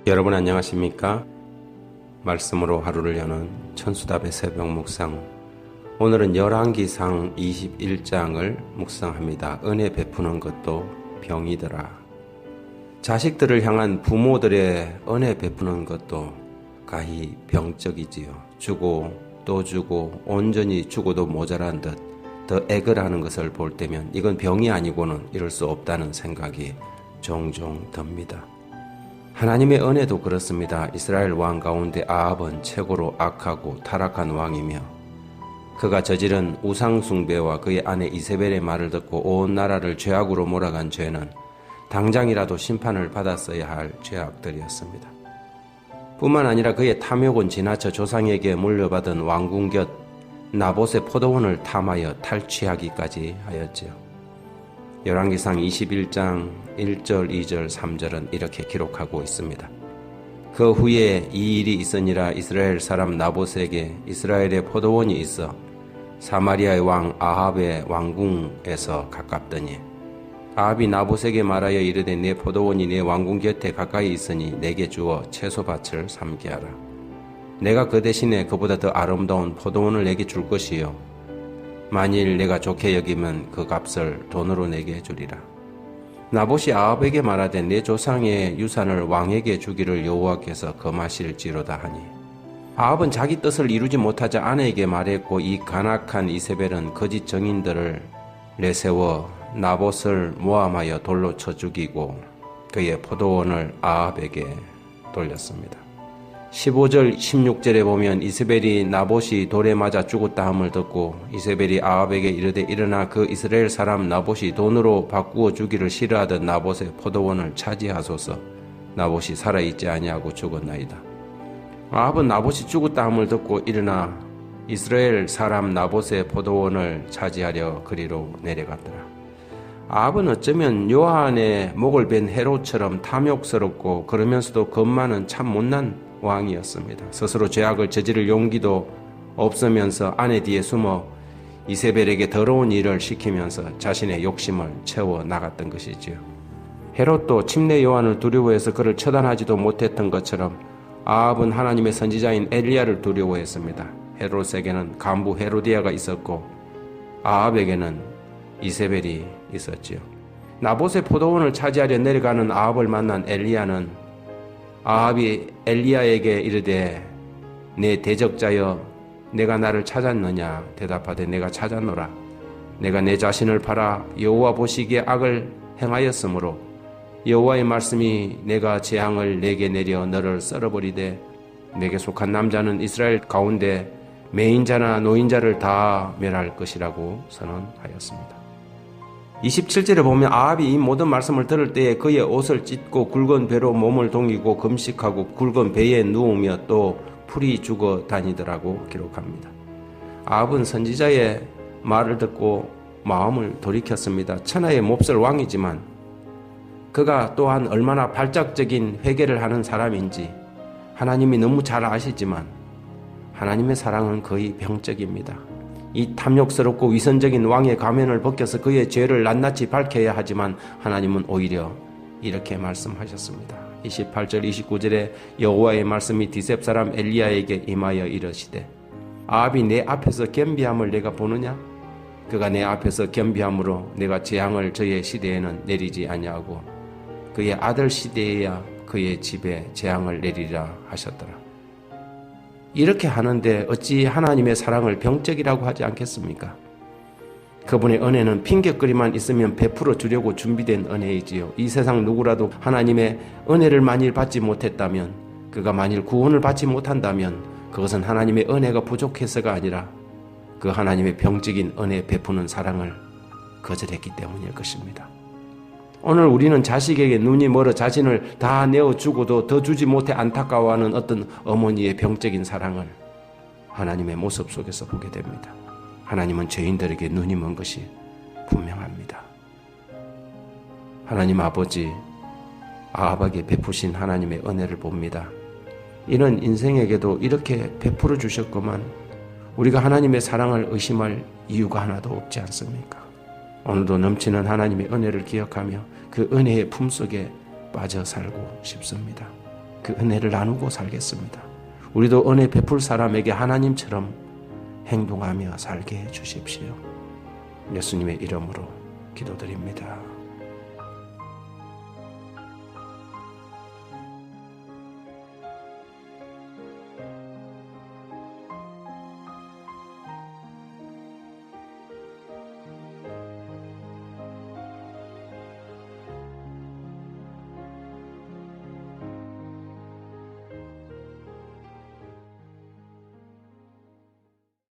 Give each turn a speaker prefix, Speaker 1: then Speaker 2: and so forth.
Speaker 1: 여러분 안녕하십니까? 말씀으로 하루를 여는 천수답의 새벽 묵상. 오늘은 열왕기상 21장을 묵상합니다. 은혜 베푸는 것도 병이더라. 자식들을 향한 부모들의 은혜 베푸는 것도 가히 병적이지요. 주고 또 주고 온전히 주고도 모자란 듯 더 액을 하는 것을 볼 때면 이건 병이 아니고는 이럴 수 없다는 생각이 종종 듭니다. 하나님의 은혜도 그렇습니다. 이스라엘 왕 가운데 아합은 최고로 악하고 타락한 왕이며 그가 저지른 우상 숭배와 그의 아내 이세벨의 말을 듣고 온 나라를 죄악으로 몰아간 죄는 당장이라도 심판을 받았어야 할 죄악들이었습니다. 뿐만 아니라 그의 탐욕은 지나쳐 조상에게 물려받은 왕궁 곁 나봇의 포도원을 탐하여 탈취하기까지 하였지요. 열왕기상 21장 1절, 2절, 3절은 이렇게 기록하고 있습니다. 그 후에 이 일이 있으니라. 이스라엘 사람 나봇에게 이스라엘의 포도원이 있어 사마리아의 왕 아합의 왕궁에서 가깝더니 아합이 나봇에게 말하여 이르되 내 포도원이 내 왕궁 곁에 가까이 있으니 내게 주어 채소밭을 삼게 하라. 내가 그 대신에 그보다 더 아름다운 포도원을 내게 줄 것이요 만일 내가 좋게 여기면 그 값을 돈으로 내게 주리라. 나봇이 아합에게 말하되 내 조상의 유산을 왕에게 주기를 여호와께서 금하실지로다 하니 아합은 자기 뜻을 이루지 못하자 아내에게 말했고 이 간악한 이세벨은 거짓 정인들을 내세워 나봇을 모함하여 돌로 쳐 죽이고 그의 포도원을 아합에게 돌렸습니다. 15절 16절에 보면 이세벨이 나봇이 돌에 맞아 죽었다 함을 듣고 이세벨이 아합에게 이르되 일어나 그 이스라엘 사람 나봇이 돈으로 바꾸어 주기를 싫어하던 나봇의 포도원을 차지하소서. 나봇이 살아있지 아니하고 죽었나이다. 아합은 나봇이 죽었다 함을 듣고 일어나 이스라엘 사람 나봇의 포도원을 차지하려 그리로 내려갔더라. 아합은 어쩌면 요한의 목을 벤 헤롯처럼 탐욕스럽고 그러면서도 겁 많은 참 못난 왕이었습니다. 스스로 죄악을 저지를 용기도 없으면서 아내 뒤에 숨어 이세벨에게 더러운 일을 시키면서 자신의 욕심을 채워 나갔던 것이지요. 헤롯도 침례 요한을 두려워해서 그를 처단하지도 못했던 것처럼 아합은 하나님의 선지자인 엘리야를 두려워했습니다. 헤롯에게는 간부 헤로디아가 있었고 아합에게는 이세벨이 있었지요. 나봇의 포도원을 차지하려 내려가는 아합을 만난 엘리야는 아합이 엘리야에게 이르되 내 대적자여 내가 나를 찾았느냐 대답하되 내가 찾았노라. 내가 내 자신을 팔아 여호와 보시기에 악을 행하였으므로 여호와의 말씀이 내가 재앙을 내게 내려 너를 썰어버리되 내게 속한 남자는 이스라엘 가운데 매인자나 노인자를 다 멸할 것이라고 선언하였습니다. 27절에 보면 아합이 이 모든 말씀을 들을 때에 그의 옷을 찢고 굵은 배로 몸을 동이고 금식하고 굵은 배에 누우며 또 풀이 죽어 다니더라고 기록합니다. 아합은 선지자의 말을 듣고 마음을 돌이켰습니다. 천하의 몹쓸 왕이지만 그가 또한 얼마나 발작적인 회개를 하는 사람인지 하나님이 너무 잘 아시지만 하나님의 사랑은 거의 병적입니다. 이 탐욕스럽고 위선적인 왕의 가면을 벗겨서 그의 죄를 낱낱이 밝혀야 하지만 하나님은 오히려 이렇게 말씀하셨습니다. 28절 29절에 여호와의 말씀이 디셉 사람 엘리야에게 임하여 이르시되 아합이 내 앞에서 겸비함을 내가 보느냐? 그가 내 앞에서 겸비함으로 내가 재앙을 저의 시대에는 내리지 아니하고 그의 아들 시대에야 그의 집에 재앙을 내리라 하셨더라. 이렇게 하는데 어찌 하나님의 사랑을 병적이라고 하지 않겠습니까? 그분의 은혜는 핑곗거리만 있으면 베풀어 주려고 준비된 은혜이지요. 이 세상 누구라도 하나님의 은혜를 만일 받지 못했다면, 그가 만일 구원을 받지 못한다면 그것은 하나님의 은혜가 부족해서가 아니라 그 하나님의 병적인 은혜 베푸는 사랑을 거절했기 때문일 것입니다. 오늘 우리는 자식에게 눈이 멀어 자신을 다 내어주고도 더 주지 못해 안타까워하는 어떤 어머니의 병적인 사랑을 하나님의 모습 속에서 보게 됩니다. 하나님은 죄인들에게 눈이 먼 것이 분명합니다. 하나님 아버지 아합에게 베푸신 하나님의 은혜를 봅니다. 이는 인생에게도 이렇게 베풀어 주셨구만 우리가 하나님의 사랑을 의심할 이유가 하나도 없지 않습니까? 오늘도 넘치는 하나님의 은혜를 기억하며 그 은혜의 품속에 빠져 살고 싶습니다. 그 은혜를 나누고 살겠습니다. 우리도 은혜 베풀 사람에게 하나님처럼 행동하며 살게 해 주십시오. 예수님의 이름으로 기도드립니다.